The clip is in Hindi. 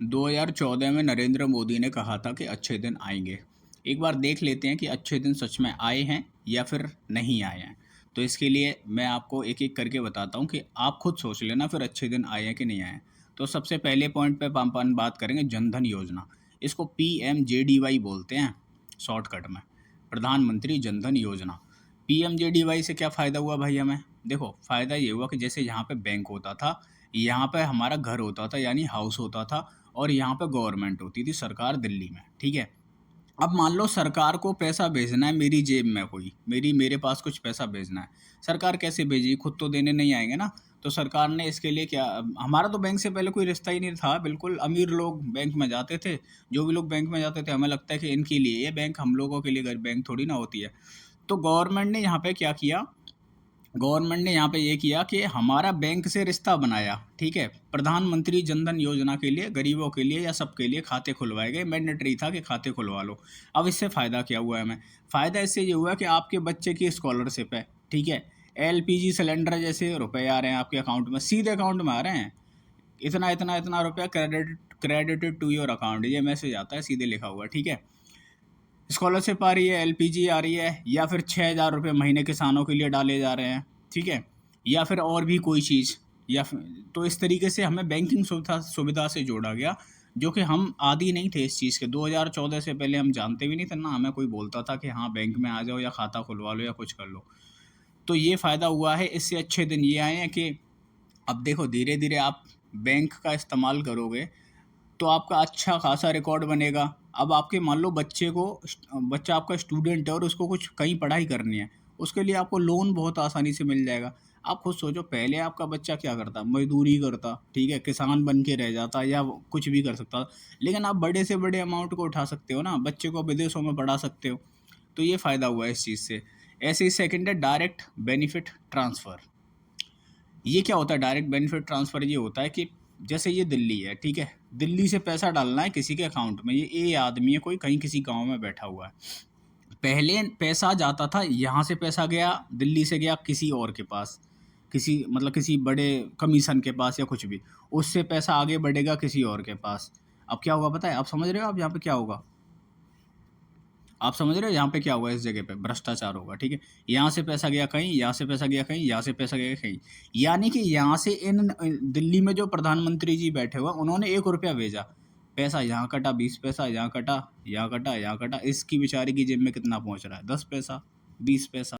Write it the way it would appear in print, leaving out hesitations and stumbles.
2014 में नरेंद्र मोदी ने कहा था कि अच्छे दिन आएंगे। एक बार देख लेते हैं कि अच्छे दिन सच में आए हैं या फिर नहीं आए हैं। तो इसके लिए मैं आपको एक एक करके बताता हूँ कि आप खुद सोच लेना फिर अच्छे दिन आए हैं कि नहीं आए हैं। तो सबसे पहले पॉइंट पे अपन बात करेंगे जनधन योजना। इसको PMJDY बोलते हैं शॉर्टकट में, प्रधानमंत्री जनधन योजना। PMJDY से क्या फ़ायदा हुआ भाई हमें? देखो, फ़ायदा ये हुआ कि जैसे यहाँ पे बैंक होता था, यहाँ पे हमारा घर होता था यानी हाउस होता था, और यहाँ पे गवर्नमेंट होती थी, सरकार दिल्ली में, ठीक है। अब मान लो सरकार को पैसा भेजना है मेरी जेब में, कोई मेरे पास कुछ पैसा भेजना है, सरकार कैसे भेजेगी? खुद तो देने नहीं आएंगे ना। तो सरकार ने इसके लिए क्या, हमारा तो बैंक से पहले कोई रिश्ता ही नहीं था, बिल्कुल अमीर लोग बैंक में जाते थे। जो भी लोग बैंक में जाते थे हमें लगता है कि इनके लिए ये बैंक, हम लोगों के लिए बैंक थोड़ी ना होती है। तो गवर्नमेंट ने यहाँ पे क्या किया, गवर्नमेंट ने यहाँ पे ये किया कि हमारा बैंक से रिश्ता बनाया, ठीक है। प्रधानमंत्री जनधन योजना के लिए गरीबों के लिए या सबके लिए खाते खुलवाए गए, मैंडेटरी था कि खाते खुलवा लो। अब इससे फ़ायदा क्या हुआ है हमें? फ़ायदा इससे ये हुआ कि आपके बच्चे की स्कॉलरशिप है, ठीक है। LPG सिलेंडर जैसे रुपए आ रहे हैं आपके अकाउंट में, सीधे अकाउंट में आ रहे हैं। इतना इतना इतना रुपया क्रेडिटेड टू योर अकाउंट, ये मैसेज आता है, सीधे लिखा हुआ है, ठीक है। स्कॉलरशिप आ रही है, LPG आ रही है, या फिर 6,000 रुपये महीने किसानों के लिए डाले जा रहे हैं, ठीक है। या फिर और भी कोई चीज़, तो इस तरीके से हमें बैंकिंग सुविधा से जोड़ा गया, जो कि हम आदी नहीं थे इस चीज़ के। 2014 से पहले हम जानते भी नहीं थे ना, हमें कोई बोलता था कि हाँ बैंक में आ जाओ या खाता खुलवा लो या कुछ कर लो। तो ये फ़ायदा हुआ है। इससे अच्छे दिन ये आए हैं कि अब देखो धीरे धीरे आप बैंक का इस्तेमाल करोगे तो आपका अच्छा खासा रिकॉर्ड बनेगा। अब आपके मान लो बच्चा आपका स्टूडेंट है और उसको कुछ कहीं पढ़ाई करनी है, उसके लिए आपको लोन बहुत आसानी से मिल जाएगा। आप खुद सोचो, पहले आपका बच्चा क्या करता, मजदूरी करता, ठीक है, किसान बन के रह जाता या वो कुछ भी कर सकता, लेकिन आप बड़े से बड़े अमाउंट को उठा सकते हो ना, बच्चे को विदेशों में पढ़ा सकते हो। तो ये फ़ायदा हुआ है इस चीज़ से। ऐसे ही सेकंड है डायरेक्ट बेनिफिट ट्रांसफ़र। ये क्या होता है डायरेक्ट बेनिफिट ट्रांसफ़र? ये होता है कि जैसे ये दिल्ली है, ठीक है, दिल्ली से पैसा डालना है किसी के अकाउंट में, ये आदमी है कोई कहीं किसी गांव में बैठा हुआ है। पहले पैसा जाता था, यहाँ से पैसा गया, दिल्ली से गया किसी और के पास, किसी मतलब किसी बड़े कमीशन के पास या कुछ भी, उससे पैसा आगे बढ़ेगा किसी और के पास। अब क्या होगा पता है? आप समझ रहे हो आप यहाँ पे क्या होगा? आप समझ रहे हो यहाँ पे क्या होगा? इस जगह पे भ्रष्टाचार होगा, ठीक है। यहाँ से पैसा गया कहीं, यहाँ से पैसा गया कहीं, यहाँ से पैसा गया कहीं, यानी कि यहाँ से दिल्ली में जो प्रधानमंत्री जी बैठे हुए उन्होंने 1 रुपया भेजा, पैसा यहाँ कटा, 20 पैसा यहाँ कटा, यहाँ कटा, यहाँ कटा, इसकी बेचारे की जेब में कितना पहुँच रहा है? 10 पैसा, 20 पैसा।